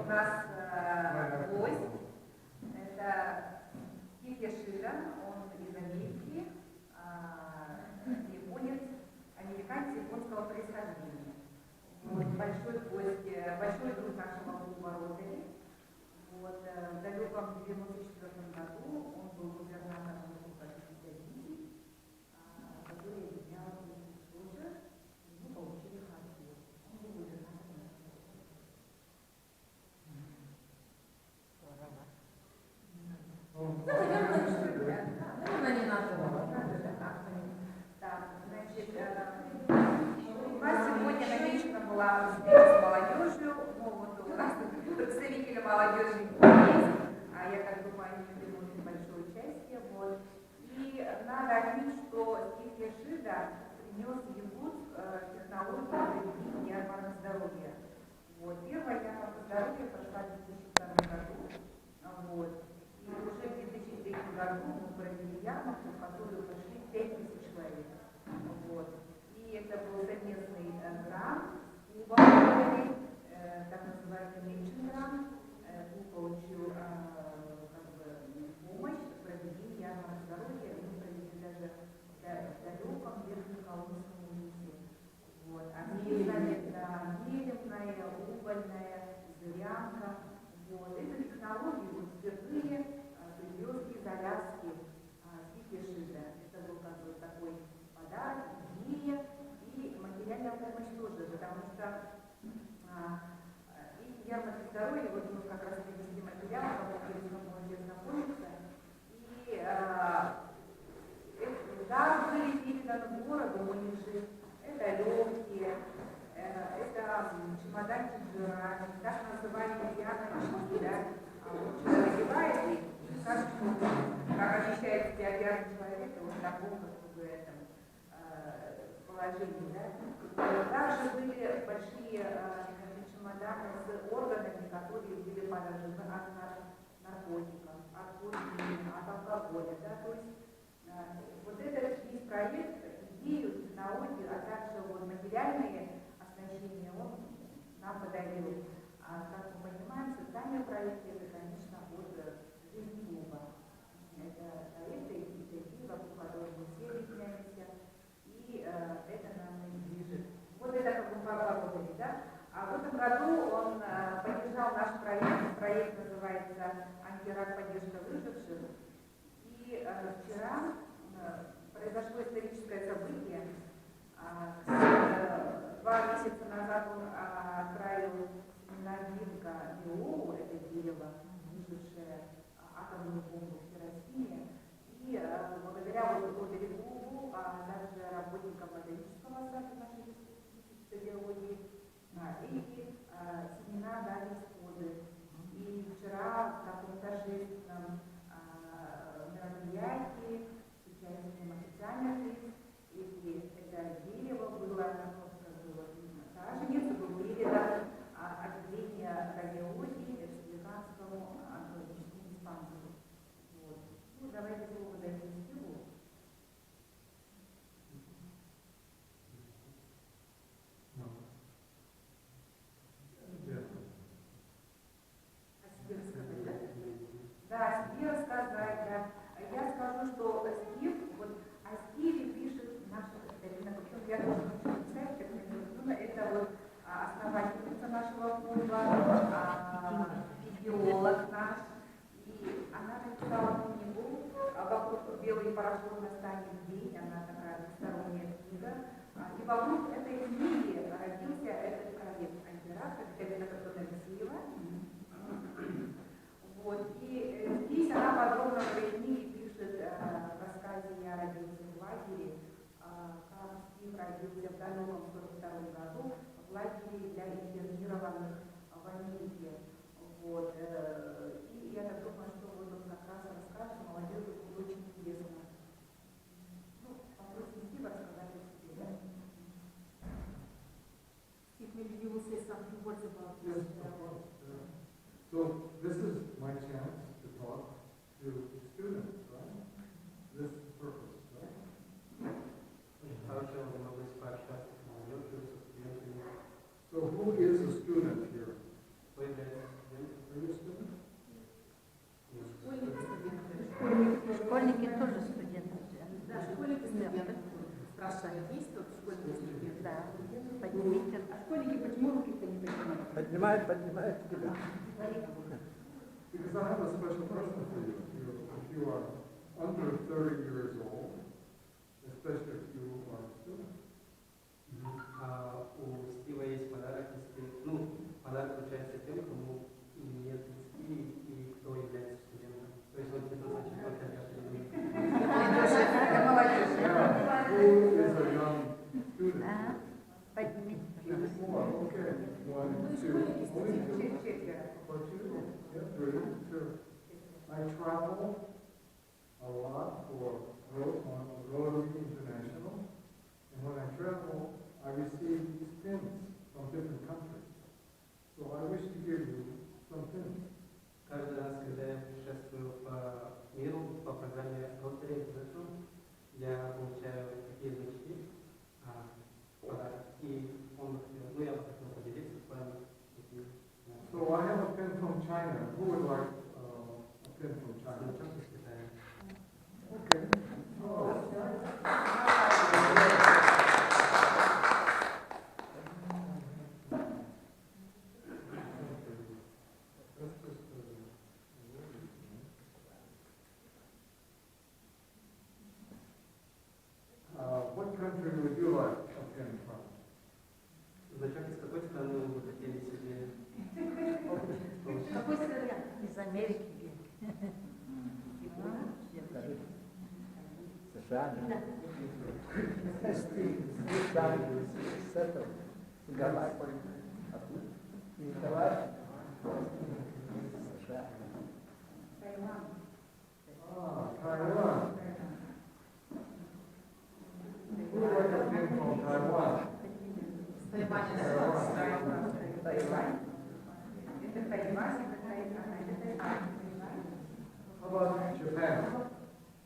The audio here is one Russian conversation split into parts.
у нас гость. Это Стив Яшида, он из Америки, японец, американец японского происхождения. Вот, большой гость, большой друг нашего клуба Ротари. Вот, в далеком 1994 году он был губернатором клуба дивизий, который объединял тоже, мы получили хартию. Он был губернатором. Наверное, не надо. Так, значит, у нас сегодня намечена была встреча с молодежью. Ну, вот у нас представители молодежи есть, а я, как думаю, они примут большое участие. Вот. И надо отметить, что Стив Яшида принес в Якутск технологию проведения ярмарок здоровья. Вот. Первая ярмарка здоровья прошла в 2002 году. Вот. И уже в 2003 году мы провели ярмарку, в которую пошли 5000 человек. Вот. И это был совместный грант с клубом, так называемый меньший грант. Клуб получил помощь в проведении ярмарок здоровья. Мы провели даже в далеком Верхнем Калужском университете. Вот. Местная, нефтяная, угольная, зырянка. Вот. Эту технологию вот впервые привез из Аляски Стив Яшида. Это был как бы такой подарок, идея и материальная помощь тоже, потому что и ярмарки здоровья, вот мы как раз привезли материал, кому можете знакомиться. И да, были переданы городу, у них же это легкие, это чемоданчик с жирами, так называемые диагнозы, да, человек одевает и как ощущает себя диагноз человека, вот в таком положении, да. Также были большие чемоданы с органами, которые были поражены от наркотиков, от курения, от алкоголя, да, то есть вот этот весь проект, идею, технологию, а также вот материальные оснащения он нам подарил. А как мы понимаем, социальные проекты это, конечно, от жизни клуба. Это проекты, инициатива, в которой мы все объединяемся, и это нам и движет. Вот это как бы поработали, да? А в этом году он поддержал наш проект. Проект называется «Антирак. Поддержка выживших». И вчера произошло историческое событие. 2 месяца назад он отправил семена гибка Биолу, это дерево, выжившее атомную бомбу в Хиросиме. И благодаря вот клубу, также работникам ботанического сада нашей биологии, эти семена дали всходы. И вчера в таком торжественном мероприятии с участием официальных лиц это дерево было, саженец был передан отделение радиологии республиканскому онкологическому диспансеру. Вот. Ну, давайте слово дадим Стиву. Да, себе рассказать, да. Я скажу, что Стив, вот о Стиве пишет наша Катерина, причем я тоже хочу представить, это вот основательница нашего клуба, физиолог наш, и она написала книгу «Вокруг белый порошок настанет день», она такая двусторонняя книга, и вокруг этой книги родился этот проект «Антирак», Катерина Алексеева. Вот. И здесь она подробно в своей книге пишет в рассказе «Я родился в лагере», как Стив родился в далеком 1942 году в лагере для интернированных в Америке. Вот. И я так думаю, что вот он как раз расскажет, молодежи будет очень интересно. Ну, попросим Стива рассказать о себе, да? Steve, maybe you will say something words about this. So this is my chance to talk to students, right? This is the purpose, right? So who is a student here? Школьники, почему руки-то не поднимают? Поднимает тебя. Because I have a special question for you. If you are under 30 years old, especially if you are a student. У Стива есть подарок, если, подарок получается тем, кому нет 30 и кто является студентом. То есть вот это значит только Это молодежь. Yeah, who is a young student? Поднимите, More, okay. One, two, only two. Четверо. Or two, yeah, three, two. I travel a lot for Rotary International, and when I travel, I receive these pins from different countries. So I wish to give you some pins. Каждый раз, когда я путешествую по миру по программе Rotary International, я получаю такие значки, подарок. И я бы хотел поделиться с вами. So I have a pin from China. Who would like a pin from China? Значок из Китая. Okay. Oh. What country would you like a pin from? Значок из какой страны вы бы хотели себе получить? Какой страны? Из Америки. США. Николай. Николай. США. Таиланд. Taiwan. Who would like a pin from Taiwan? Тайвань. Это Тайвань, это Тайвань. How about Japan?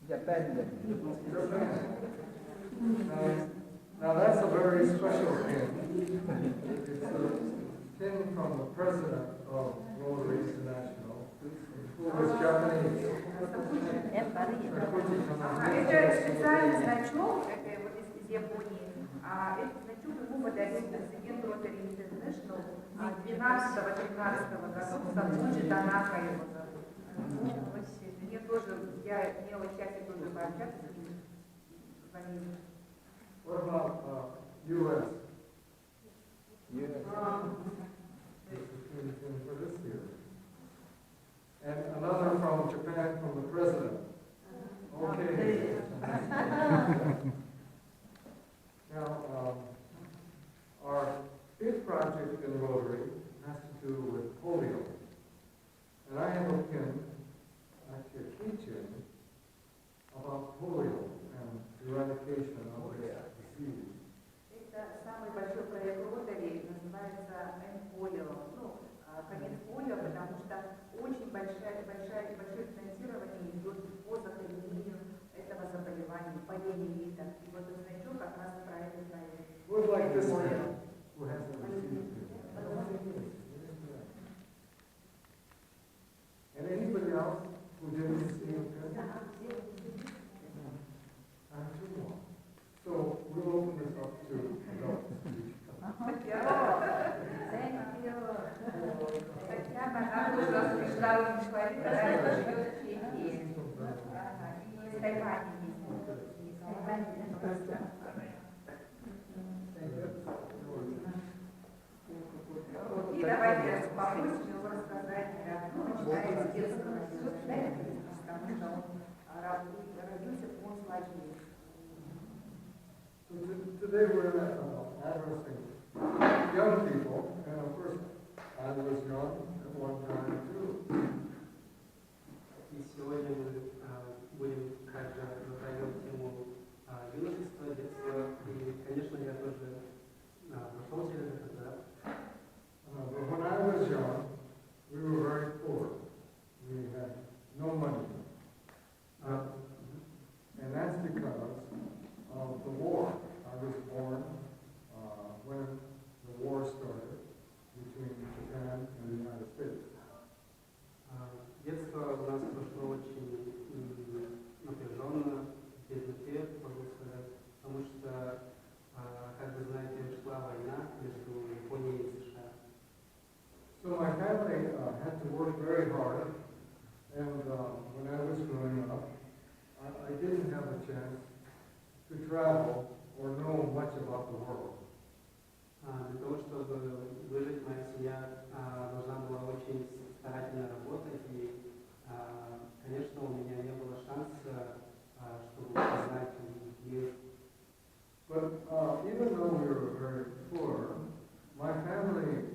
Japan. Japan. Now that's a very special pin. It's a pin from the president of Rotary International, who was Japanese. Это специальный значок, это вот из Японии. Этот значок ему подарил президент Rotary International 12-13 годов, Сатсуджи Танака его зовут. Мне тоже, я имела счастье тоже пообщаться с ним. What about U.S.? US. This is pin for this year. And another from Japan, from the president. Okay. Now, our big project in Rotary has to do with polio. And I have a pin, actually a keychain, about polio and eradication of this disease. Это самый большой проект Rotary, называется End-Polio. Конец полио, потому что очень большое финансирование идет по захоронению этого заболевания, полиомиелита. И вот этот значок как раз про это знает. Who would like this pin? Who hasn't received it? And anybody else who didn't receive a pin? I have two more. So we'll open this up to adults. Татьяна, она тоже международный человек, она живет в Чехии. Из Тайваня И давайте попросим его рассказать, начиная с детского потому что он родился в концлагере. So today we're addressing young people, and of course I was young at one time too. И сегодня мы будем также затрагивать тему юношества, детства. И, конечно, я тоже прошел через этот этап. But when I was young, we were very poor. We had no money. And that's because of the war. I was born when the war started between hard. And when I was growing up, I didn't have a chance to travel or know much about the world. Для того, чтобы выжить, моя семья должна была очень старательно работать, и, конечно, у меня не было шанса, чтобы познать мир. But even though we were very poor, my family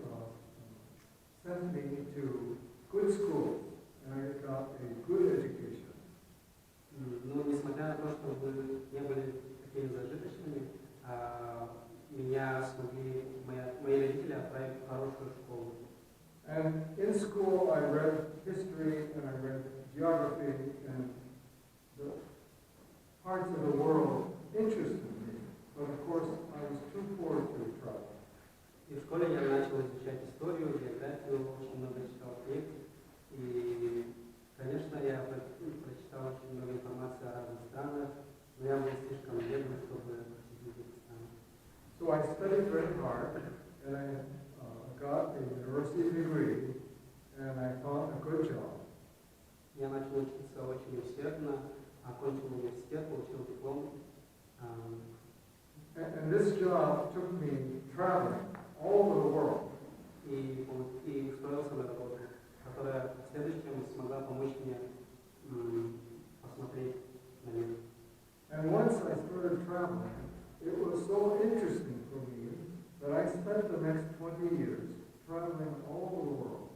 sent me to good schools, and I got a good education. Но несмотря на то, что мы не были такими зажиточными, меня смогли, мои родители отправить в хорошую школу. And in school, I read history and I read geography, and the parts of the world interested me. But of course, I was too poor to travel. И в школе я начал изучать историю, географию, очень много читал книг. И, конечно, я прочитал очень много информации о разных странах, но я был слишком бедным, чтобы посетить эти страны. So I studied very hard, and I got a university degree, and I found a good job. Я начал учиться очень усердно, окончил университет, получил диплом. And this job took me traveling all over the world. И устроился на работу, которая в следующем смогла помочь мне посмотреть на мир. And once I started traveling, it was so interesting for me that I spent the next 20 years traveling all over the world.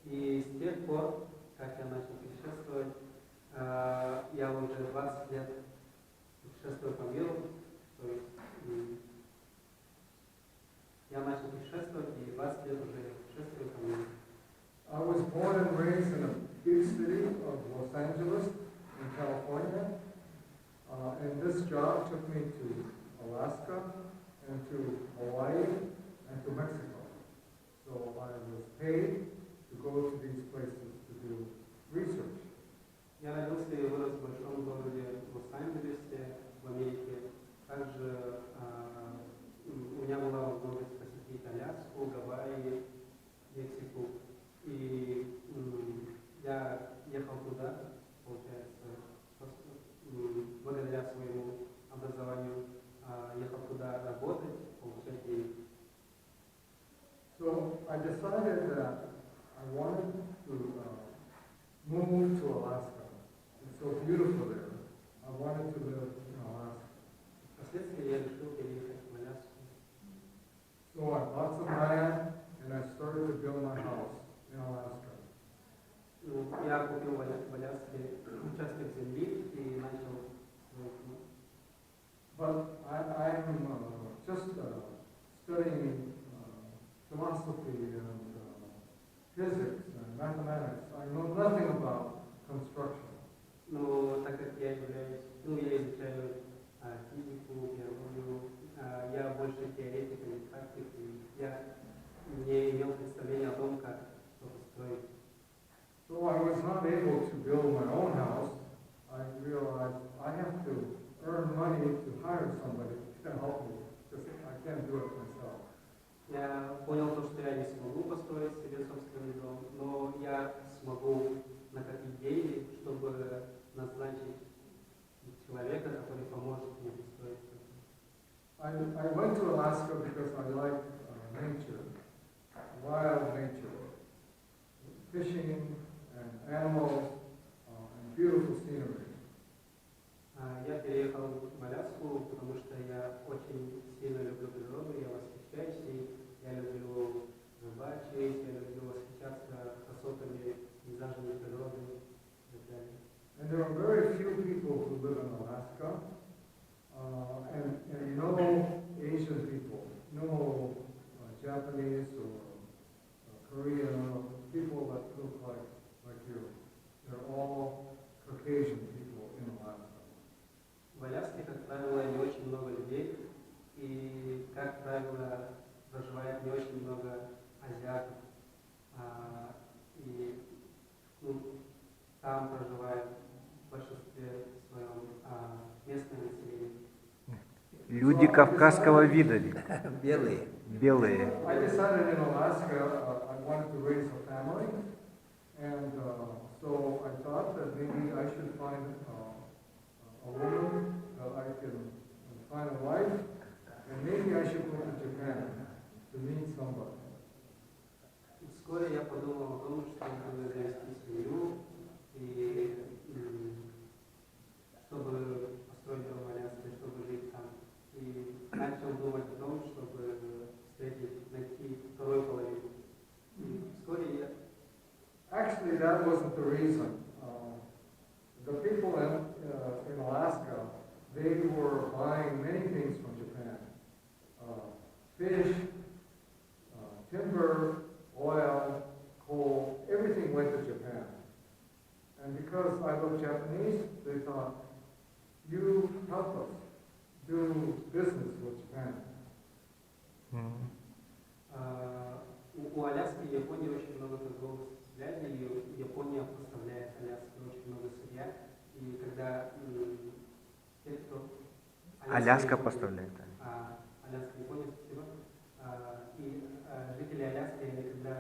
И с тех пор, как я начал путешествовать, я уже 20 лет путешествую по миру, то есть я начал путешествовать и 20 лет уже путешествую по миру. I was born and raised in a big city of Los Angeles in California, and this job took me to Alaska and to Hawaii and to Mexico. So I was paid to go to these places to do research. Я родился и вырос в большом городе Лос-Анджелесе, в Америке. Также у меня была возможность посетить Аляску, Гавайи, Мексику. И я ехал туда, получается, благодаря своему образованию, ехал туда работать, получать деньги. So I decided that I wanted to move to Alaska. It's so beautiful there. I wanted to live in Alaska. Впоследствии я решил переехать в Аляску. So I bought some land and I started to build my house in Alaska. Я купил в Аляске участок земли и начал свой дом. But I'm just studying philosophy and physics and mathematics. I know nothing about construction. Но так как я изучаю физику, биологию, я больше теоретик, а не практик, и я не имел представления о том, как что-то строить. So I was not able to build my own house. I realized I have to earn money to hire somebody to help me because I can't do it myself. Я понял то, что я не смогу построить себе собственный дом, но я смогу накопить деньги, чтобы назначить человека, который поможет мне построить это. I went to Alaska because I like nature, wild nature, fishing and animals and beautiful scenery. Я переехал в Аляску, потому что я очень сильно люблю природу, я восхищаюсь ей, я люблю рыбачить, я люблю восхищаться красотами, пейзажами природы и так далее. And there are very few people who live in Alaska, and no Asian people, no Japanese or Korean people that look like you. They're all Caucasian people in Alaska. В Аляске, как правило, не очень много людей, и, как правило, проживает не очень много азиатов. И там проживает в большинстве своем местное население. Люди кавказского вида. Белые. Белые. I decided in Alaska I wanted to raise a family, And so I thought that maybe I should find a woman that I can find a wife, and maybe I should go to Japan to meet somebody. Вскоре я подумал о том, что надо завести семью, и чтобы построить дом в Аляске, чтобы жить там. И начал думать о том, чтобы найти вторую половину. И вскоре я... Actually, that wasn't the reason. The people in Alaska, they were buying many things from Japan. Fish, timber, oil, coal, everything went to Japan. And because I look Japanese, they thought, you help us do business with Japan. У Аляски и Японии очень много торговых связей, и Япония поставляет Аляске очень много сырья. И когда те, кто... Аляска поставляет. Аляска и Япония, спасибо. И жители Аляски, они когда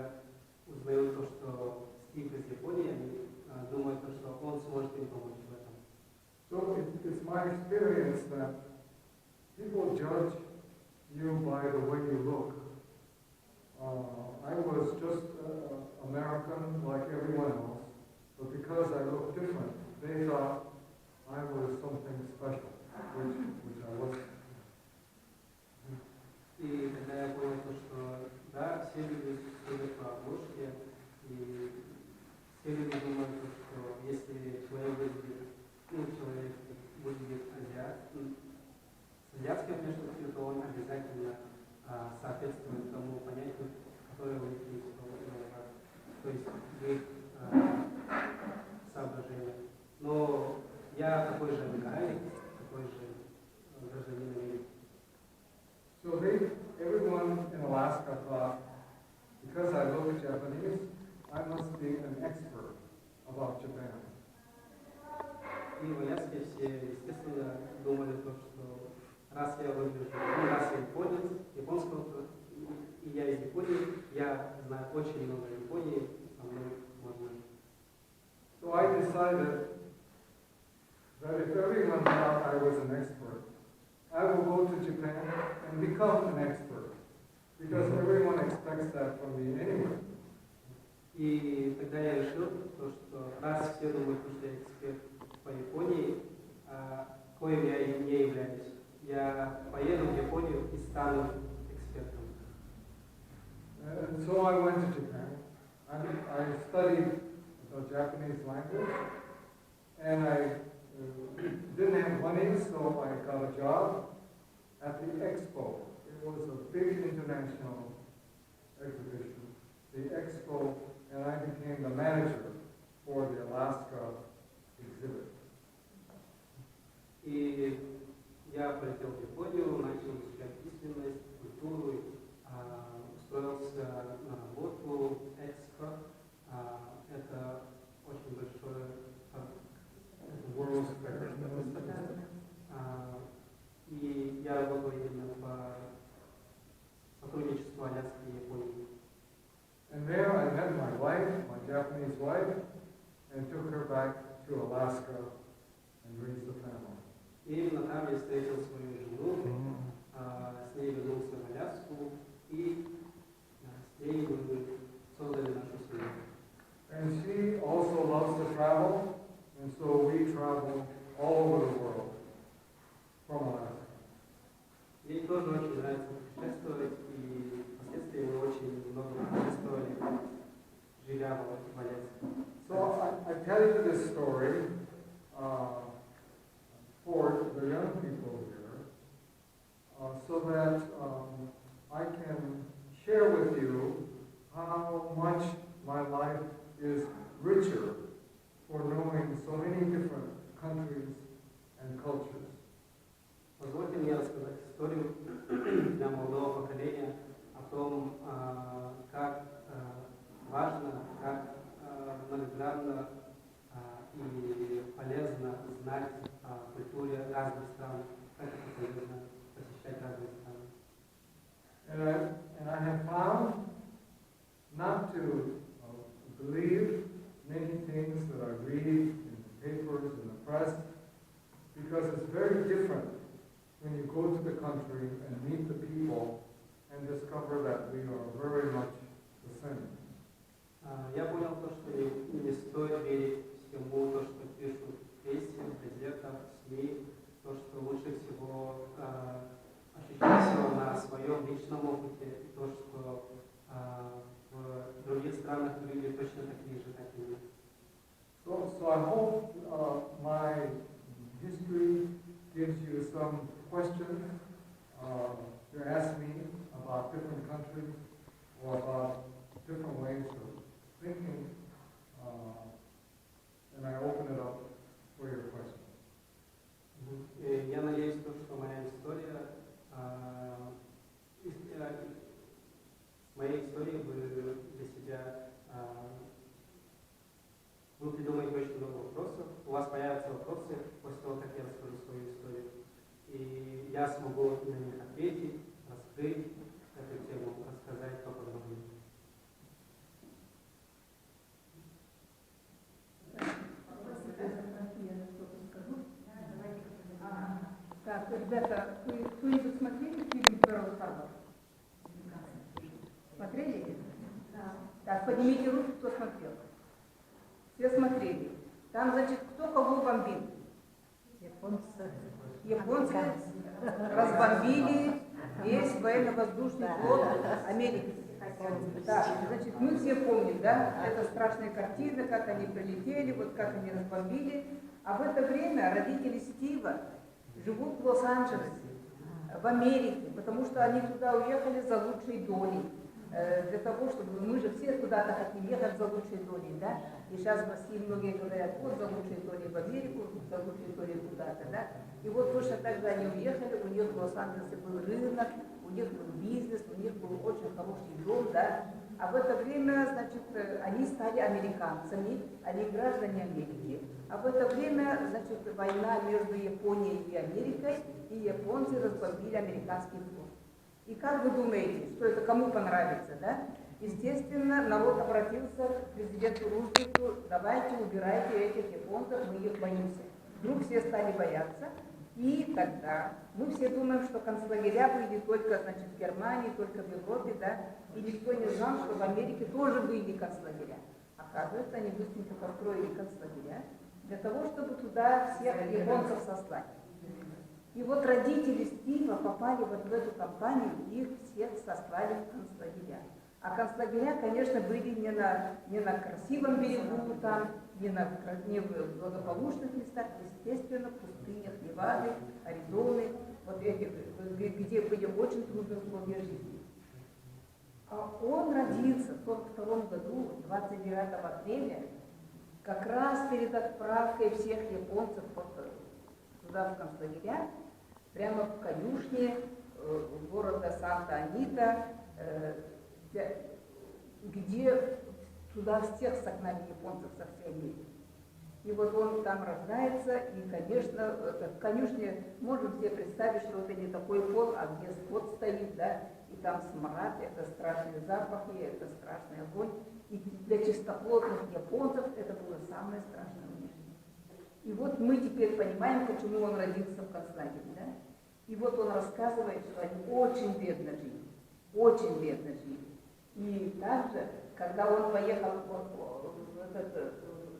узнают то, что Стив из Японии, они думают, что он сможет им помочь в этом. So it's my experience that people judge you by the way you look. I was just American like everyone else, but because I looked different, they thought I was something special, which I wasn't. И когда я понял то, что да, все люди судят по обложке, и все люди думают, что если человек выглядит с азиатской внешностью, то он обязательно соответствует тому понятию, которое у них есть, то есть в их соображениях. Но я такой же американец, такой же гражданин Америки. So everyone in Alaska thought, because I look Japanese, I must be an expert about Japan. И в Аляске все, естественно, думали то, что раз я выгляжу, раз я японец, японского, и я из Японии, я знаю очень много Японии, со мной можно. So I decided that if everyone thought I was an expert, I will go to Japan and become an expert, because everyone expects that from me anyway. И тогда я решил, то, что раз все думают, что я эксперт по Японии, коим я и не являюсь, я поеду в Японию и стану экспертом. And so I went to Japan. I studied the Japanese language, and I didn't have money, so I got a job at the Expo. It was a big international exhibition, the Expo, and I became the manager for the Alaska exhibit. И я полетел в Японию, начал изучать письменность, культуру, устроился на работу в Экспо. Это очень большое World Fair. И я работал именно по сотрудничеству Аляски и Японии. And there I met my wife, my Japanese wife, and took her back to Alaska and raised a family. И именно там я встретил свою жену, с ней вернулся в Аляску, и с ней мы создали нашу семью. And she also loves to travel, and so we travel all over the world from Alaska. Ей тоже очень нравится путешествовать, и впоследствии мы очень много путешествовали, живя в Аляске. So I tell you this story for the young people here, so that I can share with you how much my life is richer for knowing so many different countries and cultures. Позвольте мне рассказать историю для молодого поколения о том, как важно, как многогранно и полезно знать о культуре разных стран, как это полезно посещать разные страны. And I have found not to believe things that I read in the papers, in the press, because it's very different when you go to the country and meet the people and discover that we are very much the same. Я понял то, что не стоит верить всему, то, что пишут в прессе, в газетах, в СМИ, то, что лучше всего ощущать все на своем личном опыте, и то, что в других странах люди точно такие же, как и мы. So I hope my history gives you some questions to ask me about different countries or about different ways of thinking, and I open it up for your questions. Я надеюсь, что моя история, с моей историей вы для себя вы придумаете очень много вопросов, у вас появятся вопросы после того, как я расскажу свою историю. И я смогу на них ответить, раскрыть эту тему, рассказать поподробнее. Так, ребята, кто-нибудь смотрели фильм «Перл Харбор»? Смотрели? Да. Так, поднимите руки, кто смотрел. Все смотрели. Там, значит, кто кого бомбил? Японцы. Японцы разбомбили весь военно-воздушный флот Америки. Так, значит, мы все помним, да, это страшная картина, как они прилетели, вот как они разбомбили. А в это время родители Стива живут в Лос-Анджелесе, в Америке, потому что они туда уехали за лучшей долей. Для того, чтобы мы же все куда-то хотим ехать за лучшей долей, да? И сейчас в России многие говорят, вот за лучшей долей в Америку, за лучшей долей куда-то, да? И вот точно так же они уехали, у них в Лос-Анджелесе был рынок, у них был бизнес, у них был очень хороший дом, да? А в это время, значит, они стали американцами, они граждане Америки. А в это время, значит, война между Японией и Америкой, и японцы разбомбили американский флот. И как вы думаете, что это кому понравится, да? Естественно, народ обратился к президенту Рузвельту: давайте убирайте этих японцев, мы их боимся. Вдруг все стали бояться, и тогда мы все думаем, что концлагеря были только, значит, в Германии, только в Европе, да? И никто не знал, что в Америке тоже были концлагеря. Оказывается, они быстренько построили концлагеря для того, чтобы туда всех японцев сослать. И вот родители Стива попали вот в эту компанию, их всех сослали в концлагеря. А концлагеря, конечно, были не на красивом берегу, там, не в благополучных местах, естественно, в пустынях Невады, Аризоны, вот эти, где были очень трудные условия жизни. А он родился в 1942 году, 29 апреля, как раз перед отправкой всех японцев туда, в концлагеря, прямо в конюшне города Санта-Анита, где туда всех согнали японцев со всей Америки. И вот он там рождается, и, конечно, в конюшне можем себе представить, что это не такой пол, а где скот стоит, да, и там смрад, это страшные запахи, это страшный огонь. И для чистоплотных японцев это было самое страшное унижение. И вот мы теперь понимаем, почему он родился в концлагере, да? И вот он рассказывает, что они очень бедно жили, очень бедно жили. И также, когда он поехал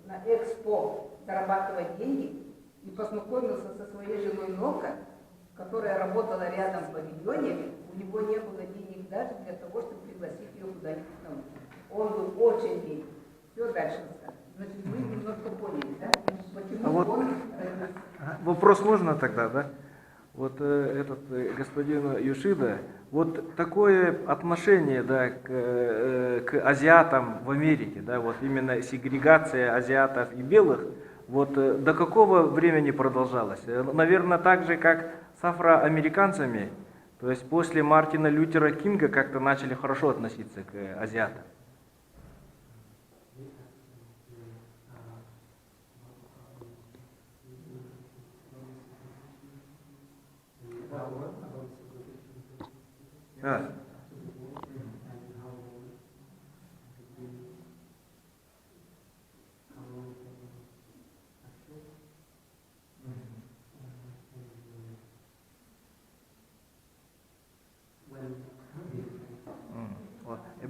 на Экспо зарабатывать деньги и познакомился со своей женой Нока, которая работала рядом в павильоне, у него не было денег даже для того, чтобы пригласить ее куда-нибудь на ужин. Он был очень бедный. Все дальше расскажем. Значит, мы немножко поняли, да? Почему вот он... Вопрос можно тогда, да? Вот этот господин Юшида, вот такое отношение, да, к азиатам в Америке, да, вот именно сегрегация азиатов и белых, вот до какого времени продолжалось? Наверное, так же, как с афроамериканцами, то есть после Мартина Лютера Кинга как-то начали хорошо относиться к азиатам.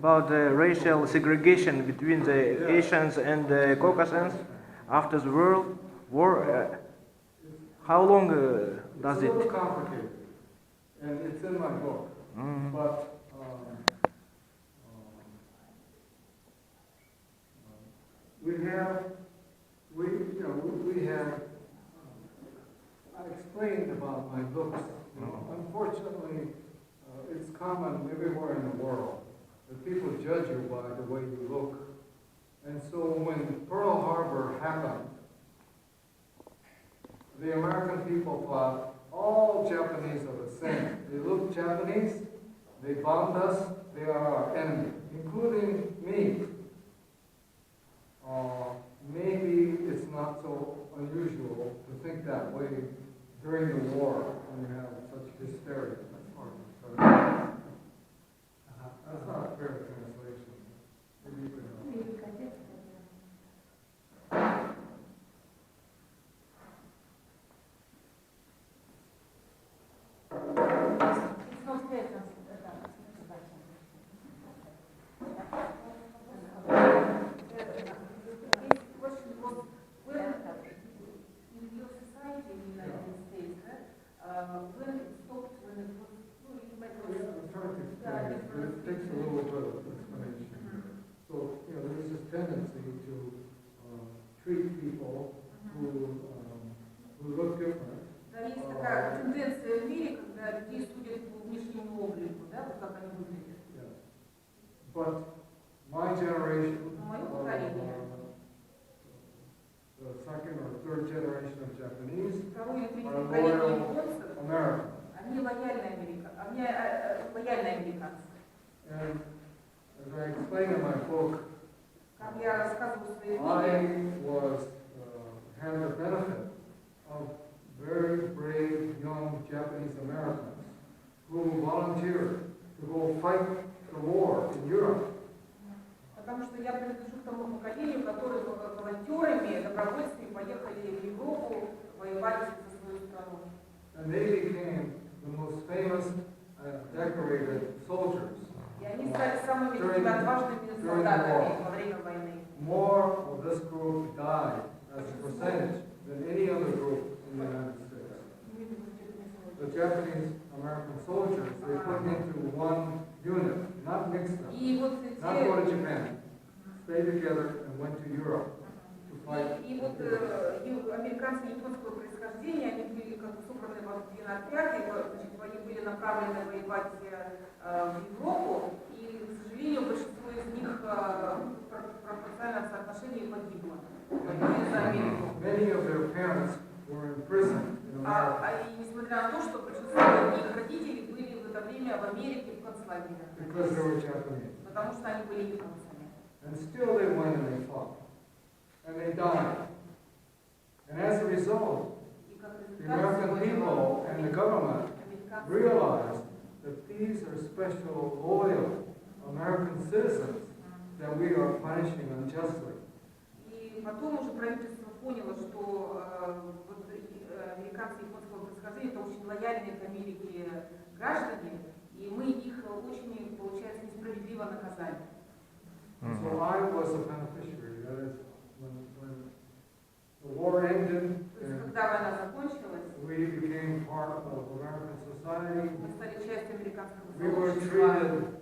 about the racial segregation between the Asians and the Caucasians after the World War. How long does It's a it? little complicated, and it's in my book, Mhm. but we have, I explained about my looks. You know, unfortunately, it's common everywhere in the world that people judge you by the way you look. And so when Pearl Harbor happened, the American people thought all Japanese are the same. They look Japanese, they bombed us, they are our enemy, including me. Maybe it's not so unusual to think that way during the war when you have such hysteria. That's hard to translate. That's not a fair translation. Maybe you could help. I'm trying to explain it, but it takes a little bit of explanation. So, there's this tendency to treat people who look different. Да, есть такая тенденция в мире, когда людей судят по внешнему облику, да, вот как они выглядят. Yes. But my generation, Мое поколение, the second or third generation of Japanese, второе или третье are поколение loyal японцев, Americans. они лояльные американцы. And as I explain in my book, Как я рассказываю в своей I книге, had the benefit of very brave young Japanese Americans who volunteered to go fight the war in Europe. потому что я принадлежу к тому поколению, которые волонтерами, добровольцами поехали в Европу воевать за свою страну. And they became the most famous decorated soldiers. И они стали самыми такими отважными солдатами во время войны. More of this group died as a percentage than any other group in the United States. The Japanese American soldiers, they put into one unit, not mix them, И вот not те, go to Japan, stay together and went to Europe to fight. и вот американцы японского происхождения, они были как бы собраны в один отряд, и значит, они были направлены воевать в Европу, и, к сожалению, большинство из них пропорционально соотношению погибло. Воюя за Америку. Many of their parents were in prison in America И несмотря на то, что большинство их родителей были в это время в Америке в концлагерях, because they were Japanese. потому что они были японцами. And still they went and they fought. And they died. And as a result, И как the результат American сегодня people and the government американцы realized that these are special, loyal American citizens that we are punishing unjustly. И потом уже правительство поняло, что вот, американцы японского происхождения это очень лояльные к Америке граждане, и мы их очень, получается, несправедливо наказали. So I was a beneficiary. That is, when the war ended То есть, and когда война закончилась, we became part of American society, мы стали частью американского we were сообщества, treated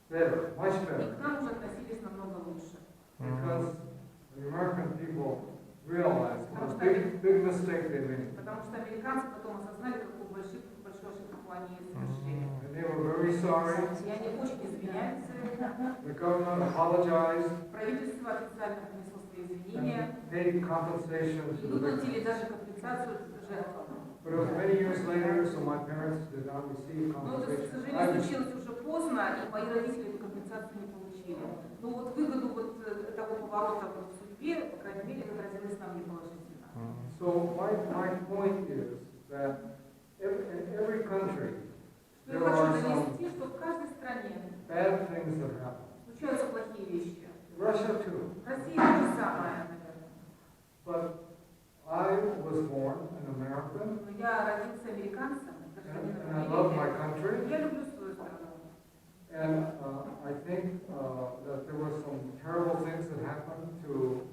better, much и better, к нам уже относились намного лучше. because the American people realized what a big mistake they made. Потому что американцы потом осознали, какую большую ошибку они совершили. And they were very sorry. И они очень извиняются. The government apologized Правительство официально принесло свои извинения and paid compensation и to the выплатили victims. даже компенсацию жертвам. But it was many years later, so my parents did not receive Но это, к compensation. сожалению, случилось уже поздно, и мои родители эту компенсацию не получили. Но вот выгоду вот того поворота в судьбе, по крайней мере, отразилось нам неположительно. So my point is that in every country Что я there are хочу some донести, что в каждой стране bad things that happen. случаются плохие вещи. Russia too. В России то же самое, наверное. But I was born an American, Но я родился американцем, and I love my гражданином country, Америки. Я люблю свою страну. and I think that there were some terrible things that happened to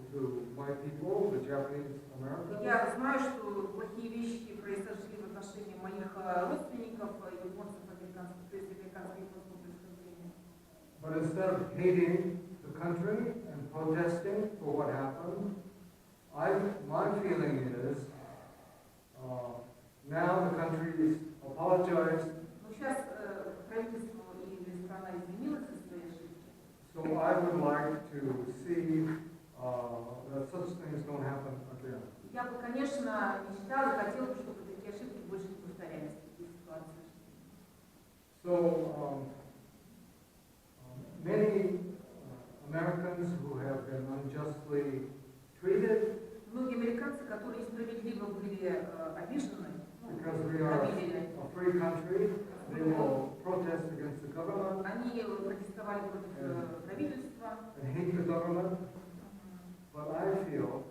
my people, the Japanese Americans. Я знаю, что плохие вещи произошли в отношении моих родственников, японцев, американцев, то есть американских японского происхождения. But instead of hating the country and protesting for what happened, my feeling is now the country is apologized. Но сейчас правительство или страна извинилась за свои ошибки. So I would like to see that such things don't happen again. Я бы, конечно, мечтала и хотела бы, чтобы такие ошибки больше не повторялись в таких ситуациях. So many Americans who have been unjustly treated Многие американцы, которые несправедливо были обижены, because we are обидели, a free country, they will protest against the government они протестовали против правительства. and hate the government. But I feel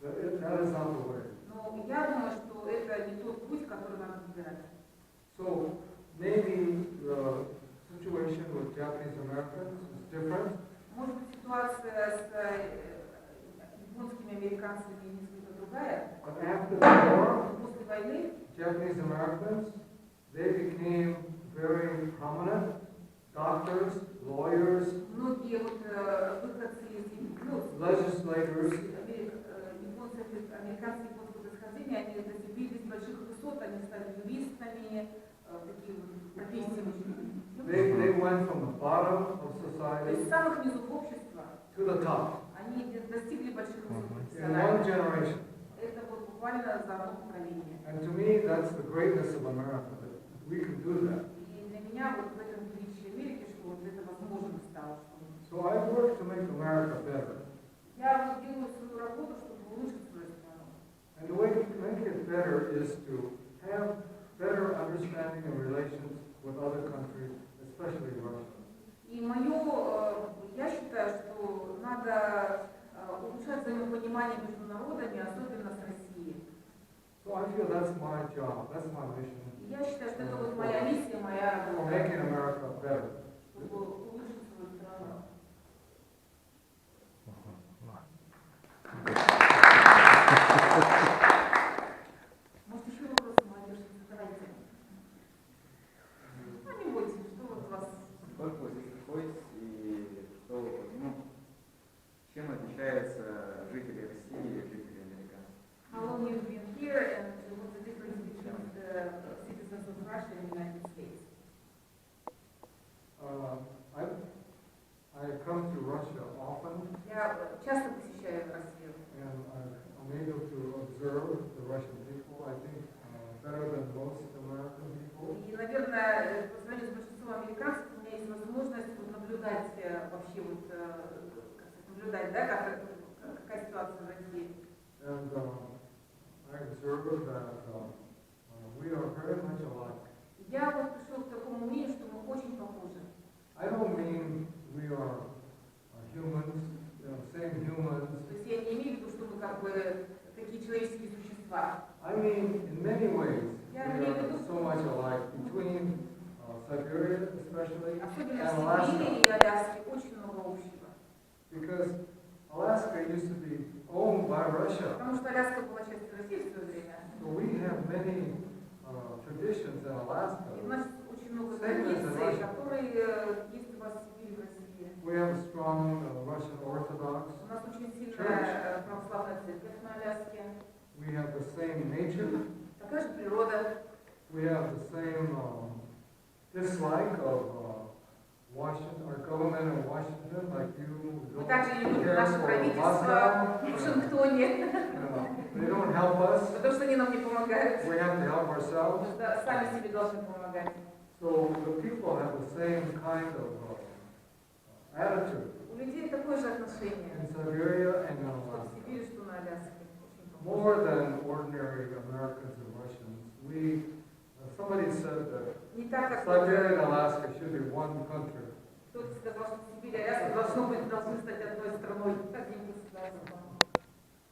that that is not the way. Но я думаю, что это не тот путь, который надо выбирать. So maybe the situation with Japanese Americans is different. Может быть, ситуация с японскими американцами несколько другая. But after the war, После войны Japanese Americans, they became very prominent doctors, lawyers, многие выходцы из legislators, японцы, американцы японского происхождения, они достигли больших высот, они стали юристами, такие профессии. they went from the bottom of То есть society с самых низов общества to the top они достигли больших высот in one профессионально. generation. Это вот буквально за одно поколение. And to me, that's the greatness of America, that we can do that. И для меня вот в этом величии Америки, что вот это возможно стало. So I work to make America better. Я вот делаю свою работу, чтобы улучшить свою страну. And the way to make it better is to have better understanding and relations with other countries, especially Russia. И я считаю, что надо улучшать взаимопонимание между народами, особенно с Россией. So I feel that's my job, that's my mission, И я считаю, что это вот моя миссия, моя for работа, making America better. чтобы улучшить свою страну. Может, еще вопросы, молодежь, задавайте. Ну, не бойтесь, что вот вас... Сколько вы здесь находитесь и что, чем отличаются жители России и жители американцев? How long you've been here and what's the difference between the citizens of Russia and the United States? I come to Russia often, Я часто посещаю Россию. and I'm able to observe the Russian people, I think, better than most American people. И, наверное, по сравнению с большинством американцев, у меня есть возможность вот наблюдать вообще, вот, как сказать, наблюдать, да, какая ситуация в России. And I observe that we are very much alike. Я вот пришел к такому мнению, что мы очень похожи. I don't mean we are humans, same humans. То есть я не имею в виду, что мы как бы такие человеческие существа. I mean, in many ways, we Я имею в are виду, so much alike between Siberia, especially, особенно and в Сибири Alaska. и Аляске, очень много общего. Because Alaska used to be owned by Russia. Потому что Аляска была частью России в свое время. So we have many traditions in И у Alaska. нас очень много традиций, которые есть у вас в Сибири, в России. We have a strong Russian Orthodox. У нас очень сильная православная церковь на Аляске. We have the same nature. Такая же природа. We have the same dislike of Washington, our government in Washington, like you. Мы don't также не любим care наше for правительство в Moscow. Вашингтоне, They don't help us. потому что они нам не помогают. We have to help ourselves. Потому что сами себе должны помогать. So the people have the same kind of attitude У людей такое же отношение, in Siberia and in что в Alaska. Сибири, что на Аляске. Очень похоже. More than ordinary Americans and Russians. Somebody said that Не так, как Siberia and Alaska should be one country. кто-то сказал, что Сибирь и Аляска должны стать одной страной. Так не государством.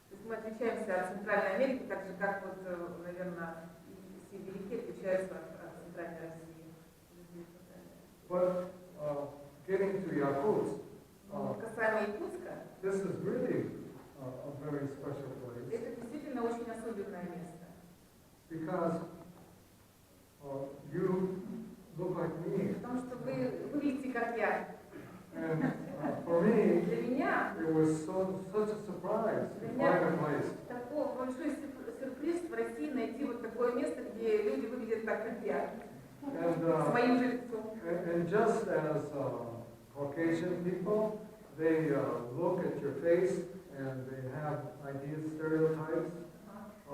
То есть мы отличаемся от Центральной Америки, так же, как вот, наверное, и сибиряки отличаются от Центральной России. But getting to Yakutsk, Касаемо Якутска, this is really a very special place это действительно очень особенное место. because you look like me. Потому что вы выглядите как я. And for me, Для меня it was such a surprise to Для find меня a place. такой большой сюрприз в России найти вот такое место, где люди выглядят так, как я, And, с моим же лицом. and just as Caucasian people, they look at your face and they have ideas, stereotypes.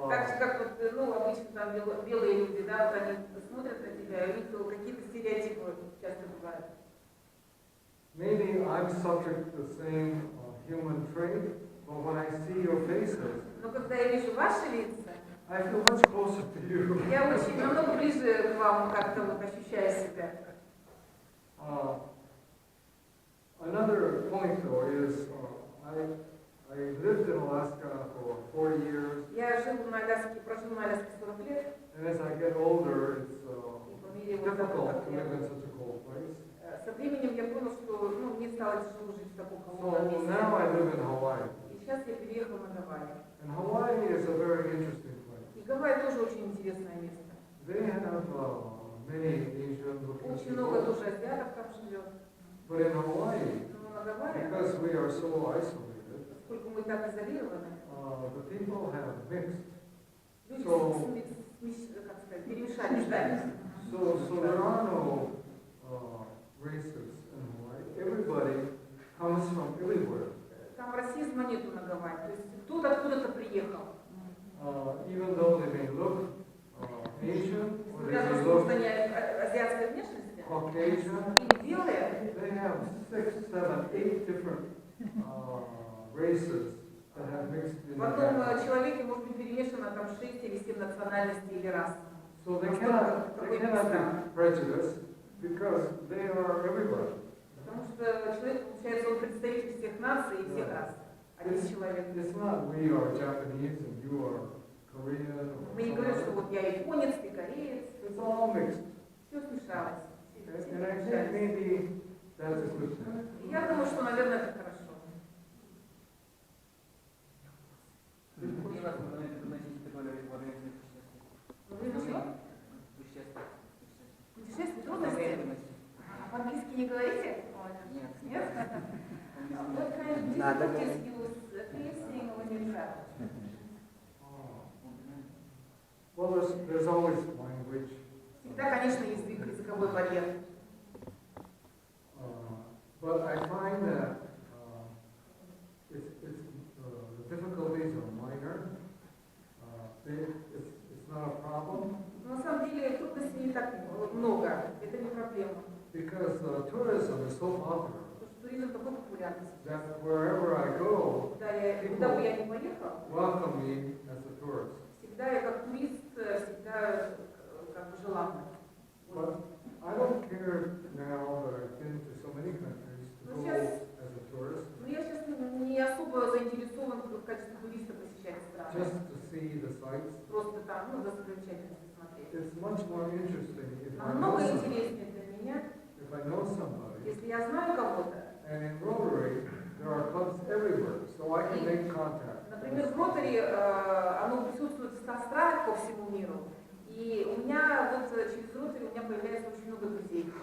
Так же, как вот, ну, обычно там белые люди, да, вот они смотрят на тебя, и у них какие-то стереотипы часто бывают. Maybe I'm subject to the same human trait, but when I see your faces, Но когда я вижу ваши лица, I feel much closer to you. я очень намного ближе к вам как-то вот ощущаю себя. Another point though is I lived in Alaska for 40 years, Я жил на Аляске, прожил на Аляске 40 лет, and as I get older, it's и по мере вот того, difficult как to я... live in such a cold place. Со временем я понял, что ну, мне стало тяжело жить в таком холодном So месте. now I live in Hawaii. И сейчас я переехал на Гавайи. And Hawaii is a very interesting place. И Гавайи тоже очень интересное место. They have many Asian looking Очень много people. тоже азиатов там живет. But in Hawaii, Но на Гавайях, because we are so isolated, поскольку мы так изолированы, the people have mixed. люди So- как сказать, перемешались, да? So there are no races in Hawaii. Everybody comes from everywhere. Там расизма нету на Гавайях. То есть кто-то откуда-то приехал. Even though they may look Asian or they Несмотря на may то, что look они азиатской внешности, Caucasian, или белые, they have 6, 7, 8 different races that have mixed in в одном their человеке может быть перемешано там 6 или 7 национальностей или рас. So they cannot be prejudiced because they are everybody. Потому что человек, получается, он представитель всех наций и всех рас. Один человек. It's not we are Japanese and you are Korean or Мы не говорим, что somebody. вот я японец, ты кореец. It's all mixed. Все смешалось. Все And I think перемешались. maybe that's a good thing. И я думаю, что, наверное, это хорошо. Невозможно выносить такое во время путешествия. Во время чего? Путешествия. Путешествие, Во время трудности? выносить. А по-английски не говорите? Нет. Нет? What kind of difficulties you facing when you travel? Well, there's always language. Всегда, конечно, язык, языковой барьер. But I find that the difficulties are minor. It's not a problem Но на самом деле трудностей не так много. Это не проблема. because tourism is so popular Потому что туризм такой популярный сейчас. that wherever I go, Куда бы я ни поехал, welcome me as a tourist. всегда я как турист, всегда как бы желанный. But I don't care now that I've been to so many countries to go as a tourist, Но я сейчас не особо заинтересован в качестве туриста посещать страны. just to see the sights. Просто там, ну, достопримечательности смотреть. It's much more interesting if I know Намного somebody. интереснее для меня, If I know somebody. если я знаю кого-то. And in Rotary, there are clubs everywhere, so I can make contact. Например, в Ротари оно присутствует в 100 странах по всему миру. И у меня вот через Ротари у меня появляется очень много друзей.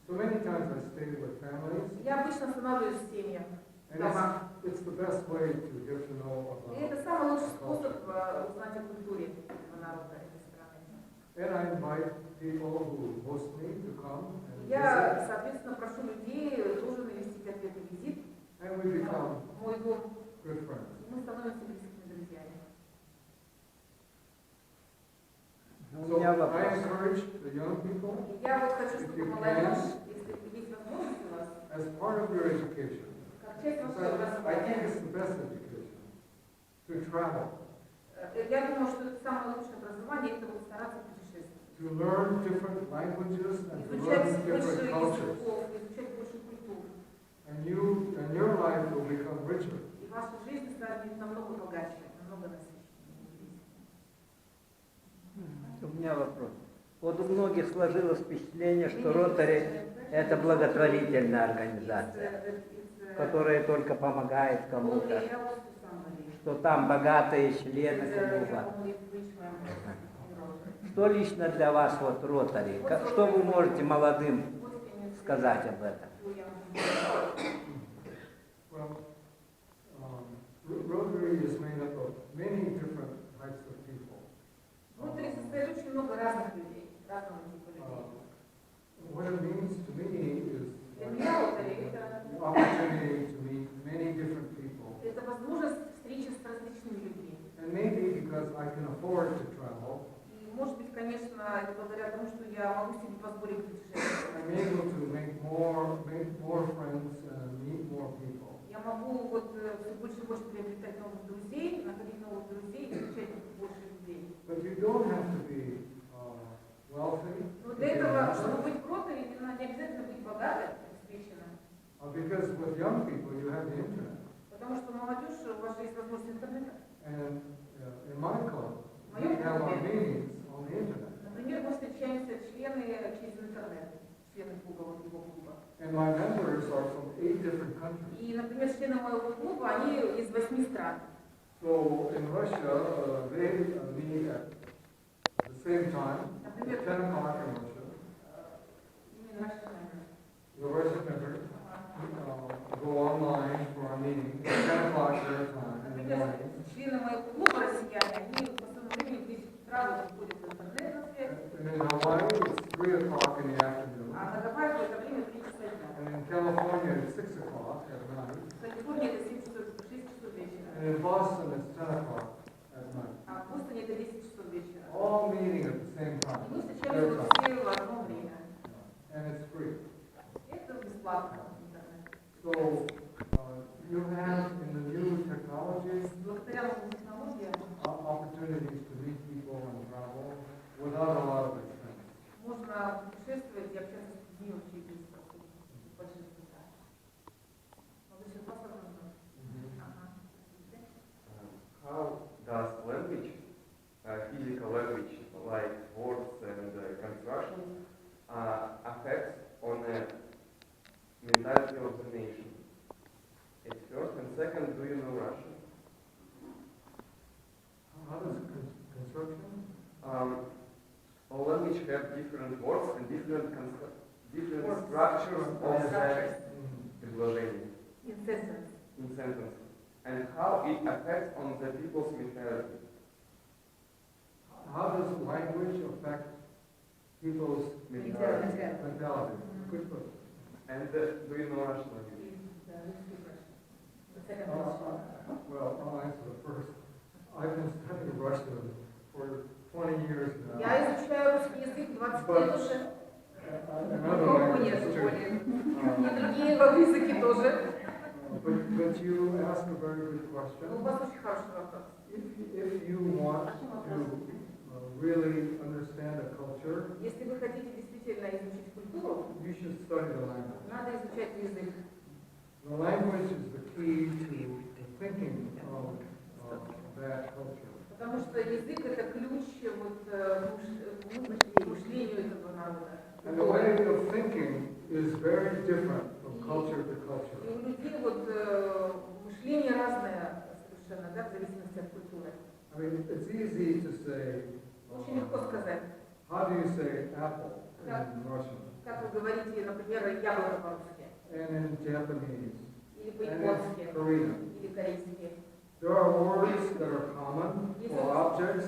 So many times I stay with families, Я обычно останавливаюсь в семьях. and it's the best way to get to know И это about. самый лучший способ узнать о культуре этого народа, этой страны. And I invite people who host me to come and Я, visit, соответственно, прошу людей тоже навестить ответный визит and we become в мой дом. good friends. И мы становимся близкими друзьями. У So меня I вопрос. encourage the young people, И я вот хочу, чтобы молодежь, если есть возможность у вас, as part of your education, как часть because вашего I think образования, it's the best education, to travel, я думаю, что это самое лучшее образование, это вот стараться путешествовать. to learn different languages and to Изучать learn больше different cultures. языков, изучать больше культур. And your life will become richer. И ваша жизнь станет намного богаче, намного насыщеннее. У меня вопрос. Вот у многих сложилось впечатление, что Ротари – это благотворительная организация. которая только помогает only кому-то, helps to somebody. что там богатые члены It's a клуба. only rich members in Rotary. Что лично для вас вот Ротари? Что вы можете молодым What can you say сказать об этом? to young people? Well, Rotary is made up of many different types of people. Внутри состоит очень много разных людей, разного типа людей. What it means to me is Для меня Rotary the opportunity to meet many different people. это возможность встречи с различными людьми. And maybe because I can afford to travel, И может быть, конечно, это благодаря тому, что я могу себе позволить путешествовать. I'm able to make more friends and meet more people. Я могу вот все больше и больше приобретать новых друзей, находить новых друзей и встречать больше людей. But you don't have to be wealthy. Но для этого, чтобы быть Rotary, не обязательно быть богатым, обеспеченным. Because with young people you have the internet. Потому что молодежь, у вас же есть возможность интернета. And in my club, we have our meetings on the internet. Например, мы встречаемся члены через интернет, члены клуба, вот его клуба. And my members are from 8 different countries. И, например, члены моего клуба, они из 8 стран. So in Russia, they meet at the same time, at 10 o'clock in Russia. Именно наши члены. The Russian members go online for our meeting at 10 o'clock their time in the Например, morning. члены моего клуба россияне, они по своему времени в 10 утра выходят в интернет на связь. And in Hawaii, it's 3 o'clock in the afternoon. А на Гавайи в это время 3 часа дня. And in California, it's 6 o'clock at night. В Калифорнии это 6 часов вечера. And in Boston, it's 10 o'clock at night. А в Бостоне это 10 часов вечера. All meeting at the same И time. мы Their встречаемся time. все в одно время. And it's free. Это бесплатно интернет. So you have in the new technologies Благодаря новым технологиям opportunities to meet people and travel without a lot of expense. можно путешествовать и общаться с людьми вообще без больших затрат. Вот еще 2 вопроса. Ага. How does language, physical language like words and constructions, affect on the mentality of the nation? It's first, and second, do you know Russian? How does construction? All language have different words and different structures of the предложений In sentence. in sentences, and how it affects on the people's mentality. How does language affect people's Mentality. mentality? Good question. And do you know Russian language? The second question. Well, I'll answer the first. I've been studying Russian for 20 years now. Я изучаю русский язык 20 лет уже. Another Другого нет language в too. школе. И другие языки тоже. But you ask a very good У question. вас очень хороший вопрос. If you want to really understand a culture, Если вы хотите действительно изучить культуру, you should study the language. надо изучать язык. The language is the key to the thinking of that culture. Потому что язык это ключ вот, к мышлению этого народа. And the way of thinking is very different from culture to И culture. у людей вот мышление разное совершенно, да, в зависимости от культуры. I mean, it's easy to say, Очень легко сказать, how do you say apple in Russian? как вы говорите, например, яблоко по-русски, And in Japanese, или and по-японски, in Korean. или корейски. There are words that are common Есть for objects,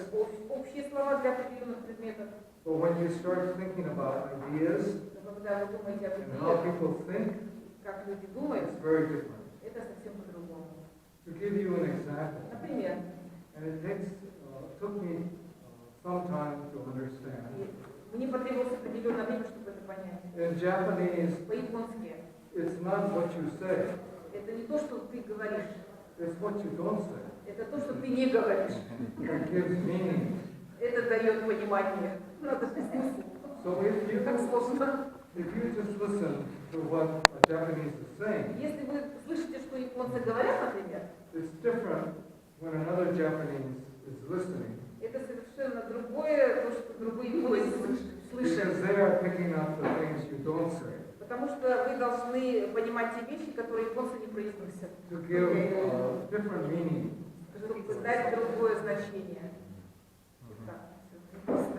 общие слова для определенных предметов. but when you start thinking about ideas Но когда вы думаете об and how идеях, people think, как люди думают, it's very different. это совсем по-другому. To give you an example, Например, and it took me some time to understand. мне потребовалось определенное время, чтобы это понять. In Japanese, По-японски it's not what you say, это не то, что ты говоришь, it's what you don't say. это то, что ты не говоришь. It gives meaning. Это дает понимание. Надо же смысл. So if Так сложно. you just listen to what a Japanese is saying, Если вы слышите, что японцы говорят, например, it's different when another Japanese is listening, это совершенно другое, то, что другой японец because слышит. they are picking up the things you don't say. Потому что вы должны понимать те вещи, которые японцы не произносят, to give different meaning. чтобы дать другое значение. Так, всё, просто.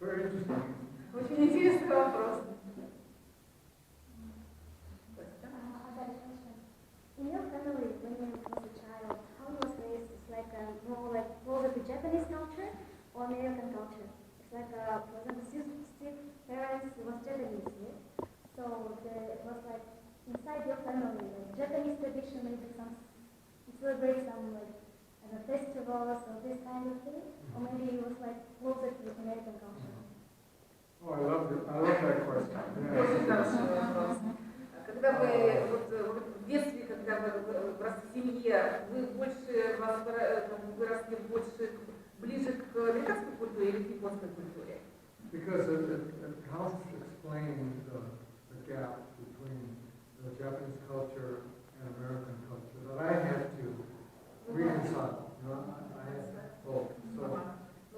Very interesting. Очень интересный вопрос. I got a question. In your family, when you was a child, how was raised? It's like more like closer to Japanese culture or American culture? It's like, for example, Steve parents was Japanese, yeah? So it was like inside your family, like Japanese tradition, maybe some you celebrate some like festivals or this kind of thing, or maybe it was like closer to American culture. Oh, I love that question. Очень Yeah. хороший вопрос. Когда вы вот в детстве, когда вы росли в семье, вы больше выросли больше ближе к американской культуре или к японской культуре? Because it helps explain the gap between the Japanese culture and American culture that I had to reconcile. You know, I had both. So,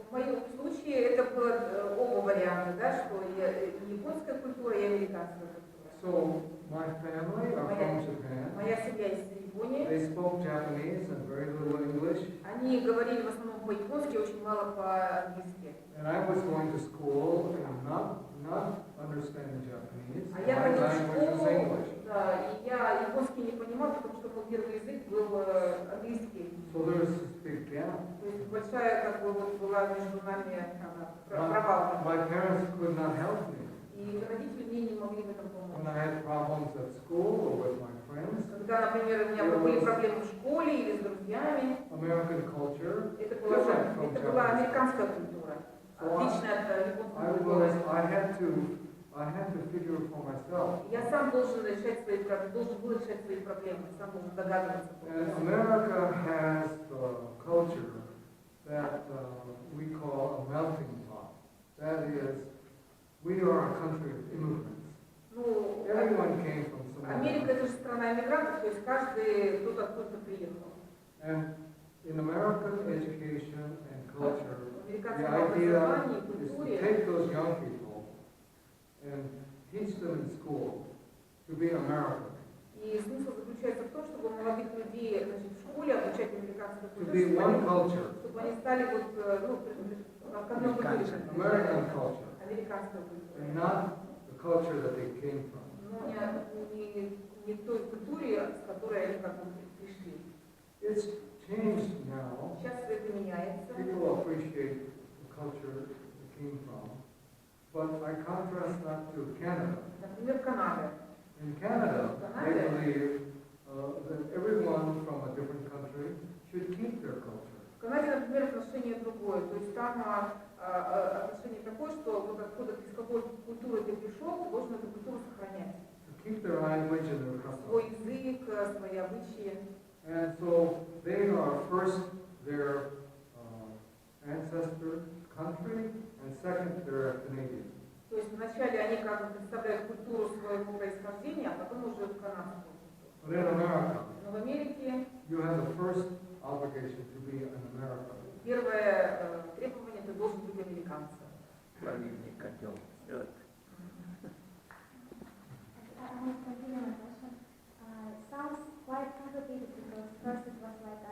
В моем случае это было оба варианта, да, что и японская культура, и американская культура. so my family are from Japan. Моя семья из Японии. They spoke Japanese and very little English. Они говорили в основном по-японски, очень мало по-английски. And I was going to school and not understanding Japanese. А я My ходила в language was школу, English. да, и я японский не понимала, потому что мой первый язык был английский. So there was this big gap. То есть большая как бы вот была между нами провал. My parents could not help me. И родители мне не могли в этом When помочь. I had problems at school or with my friends, Когда, например, у меня были проблемы в школе или с друзьями, American culture, это была Japanese. американская культура, отличная от японской культуры. I had to figure it for myself. Я сам должен решать свои проблемы, должен был решать свои проблемы, сам должен догадываться. And America has the culture that we call a melting pot. That is, we are a country of immigrants. Ну, Everyone came from somewhere. Америка это же страна иммигрантов, то есть каждый кто-то откуда-то приехал. And in American education and culture, В the американском idea образовании, is to культуре, take those young people and teach them in school to be American, и смысл заключается в том, чтобы молодых людей, значит, в школе обучать американской to культуре, be one culture, чтобы они стали вот, ну, к одной культуре, American culture, американской культуре. and not the culture that they came from. Но не той культуре, с которой они как бы пришли. It's changed now. Сейчас это меняется. People appreciate the culture they came from. But I contrast that to Canada. Например, Канада. In Canada, they believe that everyone from a different country should keep their culture. В Канаде, например, отношение другое. То есть там отношение такое, что вот откуда, из какой культуры ты пришел, ты должен эту культуру сохранять. To keep their language and their Свой custom. язык, свои обычаи. And so they are first their ancestor country, and second their Canadian. То есть вначале они как бы представляют культуру своего происхождения, а потом уже канадскую культуру. But in America, Но в Америке you have the first obligation to be an American. первое требование — ты должен быть американцем. Правильный котел. Вот. I want to continue my question. Sounds quite complicated because first it was like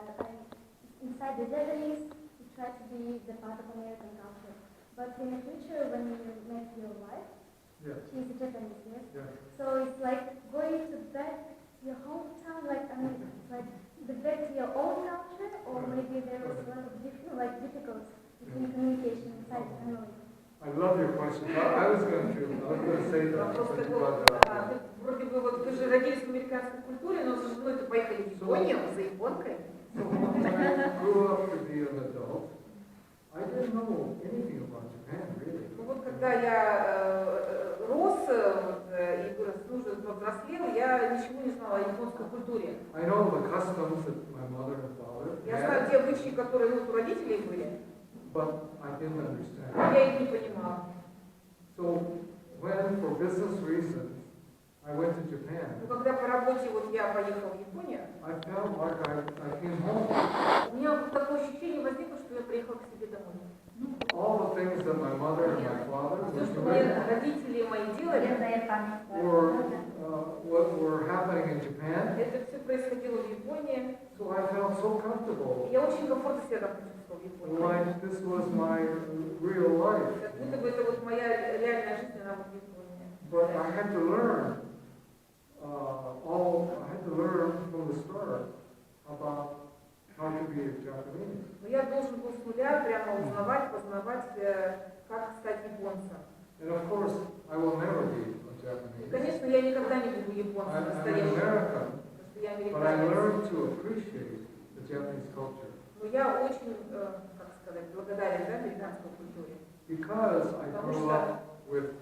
inside the Japanese, you try to be the part of American culture. But in the future, when you met your wife, Yes. she's a Japanese, yes? Yes. So it's like going to back to your hometown, like, I mean, like the back to your own culture, or maybe there was a lot of difficulties between communication inside the family. I love your question. I was going to say that. Вопрос but you такой, brought that up. ты вроде бы вот вы же родились в американской культуре, но за женой ты поехали в Японию, за японкой. So when I grew up to be an adult, I didn't know anything about Japan, really. Ну вот когда я рос и вырос, ну, уже повзрослел, я ничего не знала о японской культуре. I know the customs that my mother and father Я знаю had, те обычаи, которые вот у родителей были, but I didn't understand. я их не понимала. So when, for business reasons, I went to Japan, Но когда по работе вот я поехала в Японию, I felt like I came home. у меня вот такое ощущение возникло, что я приехала к себе домой. All the things that my mother and my father Все, was что doing, мои родители мои делали, Вредная память. what were happening in Japan. это все происходило в Японии. So I felt so comfortable, И я очень комфортно себя там почувствовала в Японии. like this was my real life. Как будто бы это вот моя реальная жизнь, она вот в Японии. But I had to learn, I had to learn from the start about how to be a Japanese. Но я должен был с нуля прямо узнавать, познавать, как стать японцем. And of course, I will never be a И, Japanese. конечно, я никогда не буду японцем I'm an настоящим, American, потому что я but I американец. learned to appreciate the Japanese culture Но я очень, как сказать, благодарен американской культуре. because I Потому grew что, up with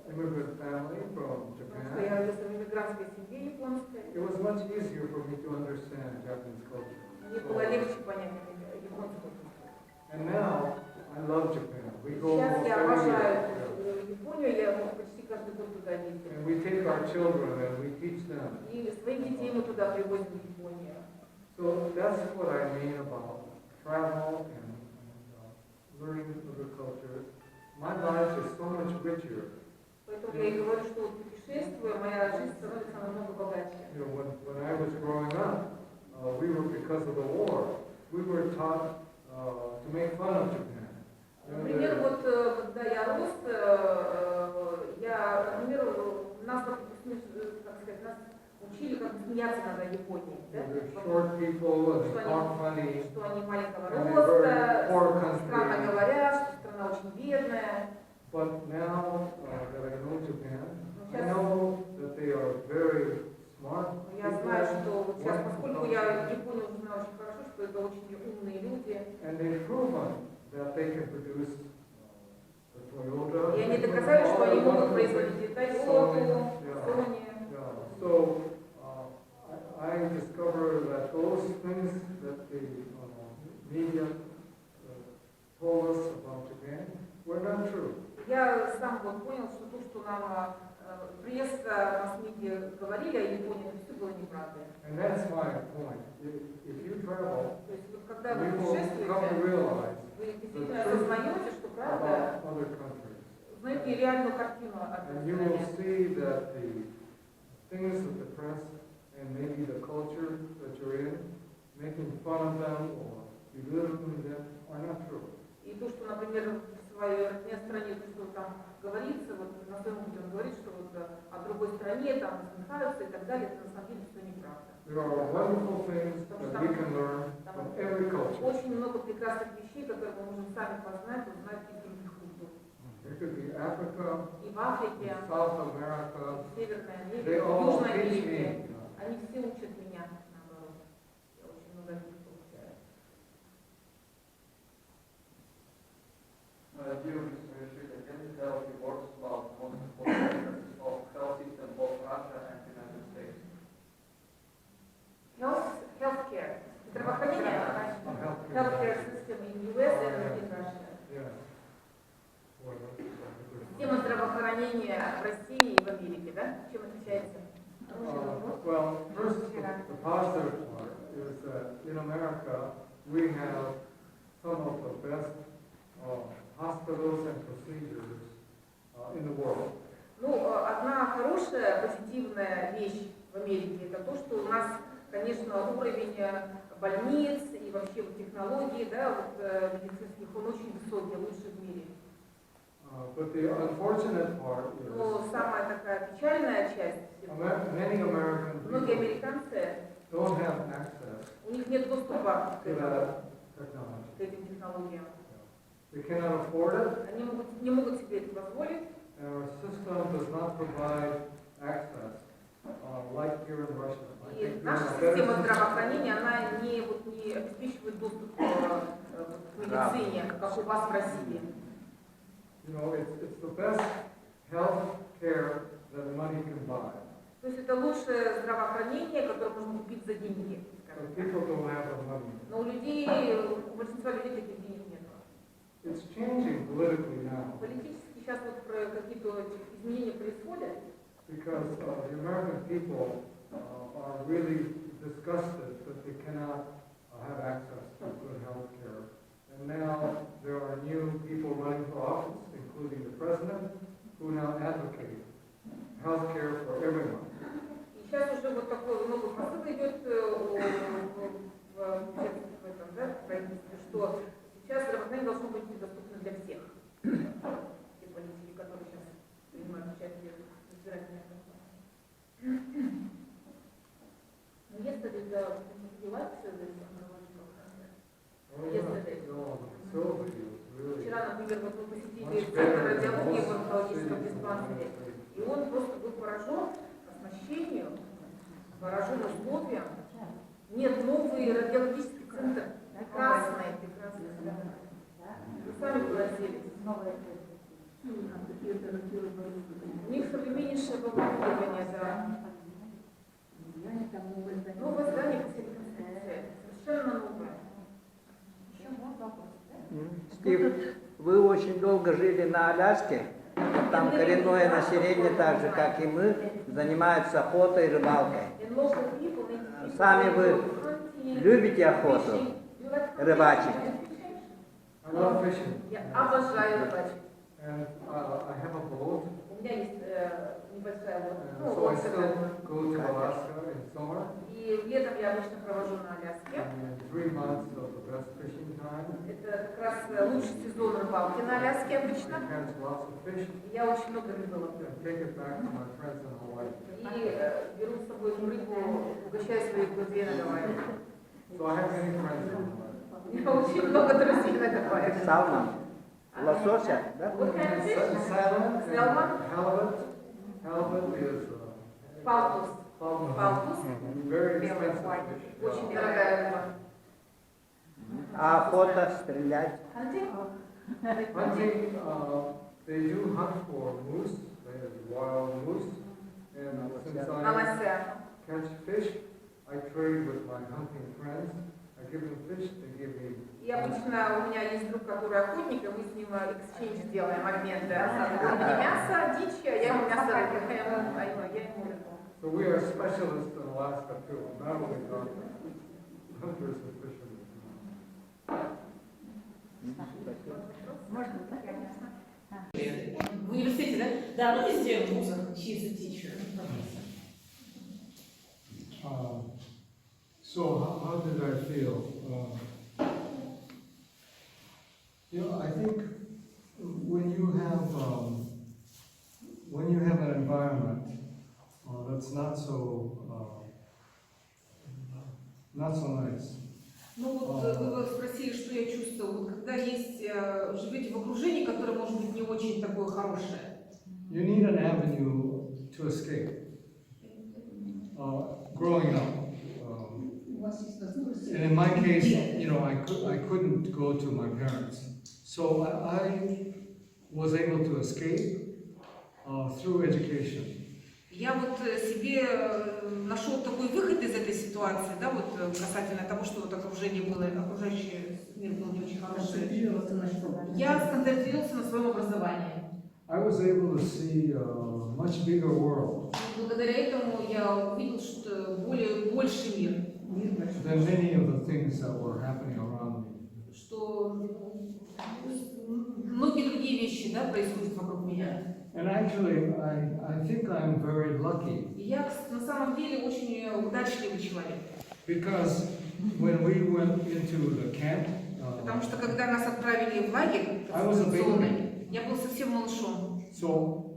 immigrant family from потому что Japan. я родился в иммигрантской семье японской. It was much easier for me to understand Japanese culture. Мне было легче понять японскую культуру. And now I love Japan. We go Сейчас almost я every обожаю year. Японию, я почти каждый год туда ездил. And we take our children and we teach them. И своих детей мы туда привозим в Японию. So that's what I mean about travel and learning other cultures. My life is so much richer. Поэтому я и говорю, что вот путешествуя, моя жизнь становится намного богаче. You know, when I was growing up, we were, because of the war, we were taught to make fun of Japan. You know, Например, вот когда я рос, например, нас, как сказать, нас учили, как смеяться над Японией, да? they're short people and Что they talk funny. они, что они маленького And they're very poor роста, странно country. говорят, что страна очень бедная. But now that I know Japan, I know that they are very smart Я people, знаю, что вот сейчас, поскольку я Японию уже знаю очень хорошо, что это очень умные люди, and they've proven that they can produce the Toyota. и они доказали, что они могут производить Toyota, Yeah. Sony. Yeah. So I discovered that those things that the media told us about Japan were not true. Я сам вот понял, что то, что нам пресса, масс-медиа говорили о Японии, это все было неправдой. And that's my point. If you travel, То есть вот когда вы you will come to путешествуете, realize вы действительно осознаете, что правда, about other countries. знаете реальную картину от And you will страны. see that the things that the press and maybe the culture that you're in, making fun of them or belittling them, are not true. И то, что, например, в своей стране, то, что там говорится, вот на своем пути он говорит, что вот о другой стране там насмехаются и так далее, это на самом деле все неправда. There are wonderful things that we can learn from every culture. Очень много прекрасных вещей, которые мы можем сами познать, узнать из других культур. It could be Africa, И в Африке, South America. в Северной They Америке, в all Южной teach Америке. me. Они все учат меня, наоборот. Я очень много от них получаю. Dear Mr. Yoshida, can you tell a few words about the most important differences of health system of Russia and the United States? Healthcare. Здравоохранение. Healthcare system in US and in Russia. Yes. Система здравоохранения в России и в Америке, да? Чем отличается? Well, first, the positive part is that in America, we have some of the best hospitals and procedures in the world. Ну, одна хорошая, позитивная вещь в Америке, это то, что у нас, конечно, уровень больниц и вообще вот технологий, да, вот медицинских, он очень высокий, лучший в мире. But the unfortunate part Но is самая такая печальная часть, many American многие people американцы, don't have access у них нет доступа к to that technology. этим технологиям. They cannot afford it, Они не могут себе это позволить, and our system does not provide access like here in Russia. I и think наша we have система better здравоохранения, она не обеспечивает доступ к медицине, как у вас в России. You know, it's the best health care that money can buy. То есть это лучшее здравоохранение, которое можно купить за деньги, скажем But так. people don't have the money. Но у людей, у большинства людей таких денег нет. It's changing politically now Политически сейчас вот какие-то изменения происходят, because the American people are really disgusted that they cannot have access to good health care. And now there are new people running for office, including including the president, who now advocate health care for everyone. И сейчас уже вот такой новый посыл идет в этом, да, правительстве, что сейчас здравоохранение должно быть доступно для всех. Те политики, которые сейчас принимают участие в избирательной кампании. Но yesterday you liked this neurological center. Yesterday. Вчера, например, вот мы посетили центр радиологии в онкологическом диспансере, и он просто был поражен оснащению, поражен условиям. Нет, новый радиологический центр. Прекрасный, прекрасный. Вы сами пригласились. У них современнейшее оборудование, да. Новое здание после реконструкции. Совершенно новое. Еще можно вопрос, да? Стив, вы очень долго жили на Аляске. Там коренное население, так же как и мы, занимается охотой и рыбалкой. Сами вы любите охоту, рыбачить? I love fishing. Я обожаю рыбачить. And I have a boat. У меня есть небольшая And лодка, so I лодка, still go to Alaska in summer. и летом я обычно провожу на Аляске. And 3 months of the best fishing time. Это как раз лучший сезон рыбалки на Аляске обычно. I catch lots of fish И я очень много рыбы ловлю. and take it back to my friends in Hawaii. И беру с собой эту рыбу, угощаю своих друзей на Гавайях. So I have many friends in Hawaii. У меня очень много друзей на Гавайях. Салман, лосося, да? Вот kind of fish? Salmon and Salmon? halibut. Halibut is Палтус. Palma. Палтус. Very Белый, expensive white. fish. Очень дорогая рыба. А охота, стрелять? Hunting? Hunting, they do hunt for moose, they have wild moose, and since На I лося. catch fish, I trade with my hunting friends. I give them fish, they give me. И обычно у меня есть друг, который охотник, и мы с ним exchange делаем, обмен, да. Он мне мясо, дичь, а я ему мясо рыбы. Я ему рыбу. So we are specialists in Alaska too, not only hunters and fishermen. В университете, да? Да, ну везде в вузах. She's a teacher. So how did I feel? I think when you have an environment that's not so nice. Ну вот вы спросили, что я чувствую. Вот когда есть, живете в окружении, которое может быть не очень такое хорошее. You need an avenue to escape. Growing up. And in my case, I couldn't go to my parents. So I was able to escape through education. Я вот себе нашел такой выход из этой ситуации, да, вот касательно того, что вот окружение было, окружающий мир был не очень хороший. Я сконцентрировался на своем образовании. I was able to see a much bigger world. Благодаря этому я увидел, что больше мир. Than many of the things that were happening around me. Что многие другие вещи, да, происходят вокруг меня. And actually, I think I'm very lucky. И я на самом деле очень удачливый человек. Because when we went into the camp, Потому что когда нас отправили в лагерь концентрационный, я был совсем малышом. so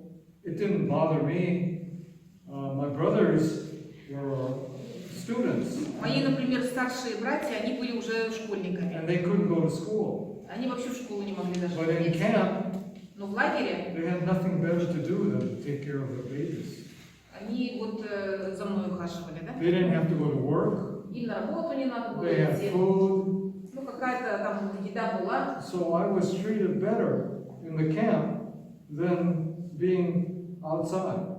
it didn't bother me. My brothers were students, Мои, например, старшие братья, они были уже школьниками. and they couldn't go to school. Они вообще в школу не могли даже But in ходить. camp, Но в лагере they had nothing better to do than to take care of the babies. они вот за мной ухаживали, да? They didn't have to go to work. Им на работу не надо было They had идти. food. Ну, какая-то там еда была. So I was treated better in the camp than being outside.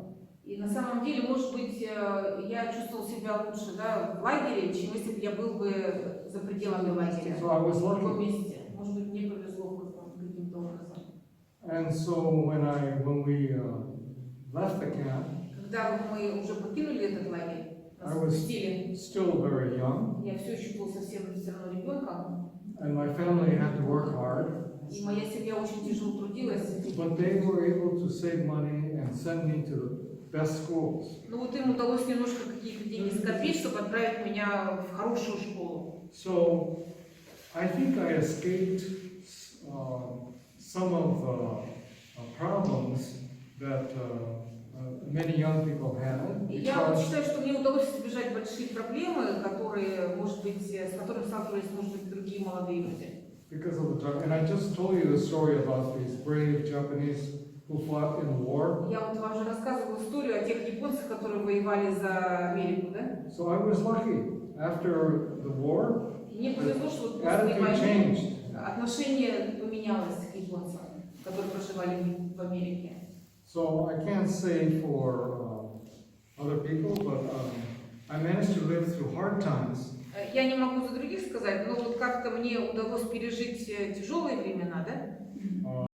И на самом деле, может быть, я чувствовал себя лучше, да, в лагере, чем если бы я был бы за пределами лагеря. So I was В другом lucky. месте. Может быть, мне повезло каким-то образом. And so when we left the camp, Когда мы уже покинули этот лагерь, нас I was отпустили, still very young, я все еще был совсем все равно ребенком. and my family had to work hard. И моя семья очень тяжело трудилась. But they were able to save money and send me to the best schools. Но вот им удалось немножко какие-то деньги скопить, чтобы отправить меня в хорошую школу. So I think I escaped some of the problems that many young people had. И я вот считаю, что мне удалось избежать большие проблемы, которые, может быть, с которыми сталкивались, может быть, другие молодые люди. Because of the drug. And I just told you the story about these brave Japanese who fought in the war. Я вот вам же рассказывала историю о тех японцах, которые воевали за Америку, да? So I was lucky. After the war, И мне повезло, что вот после attitude войны changed. отношение поменялось к японцам, которые проживали в Америке. So I can't say for other people, but I managed to live through hard times. Я не могу за других сказать, но вот как-то мне удалось пережить тяжелые времена, да?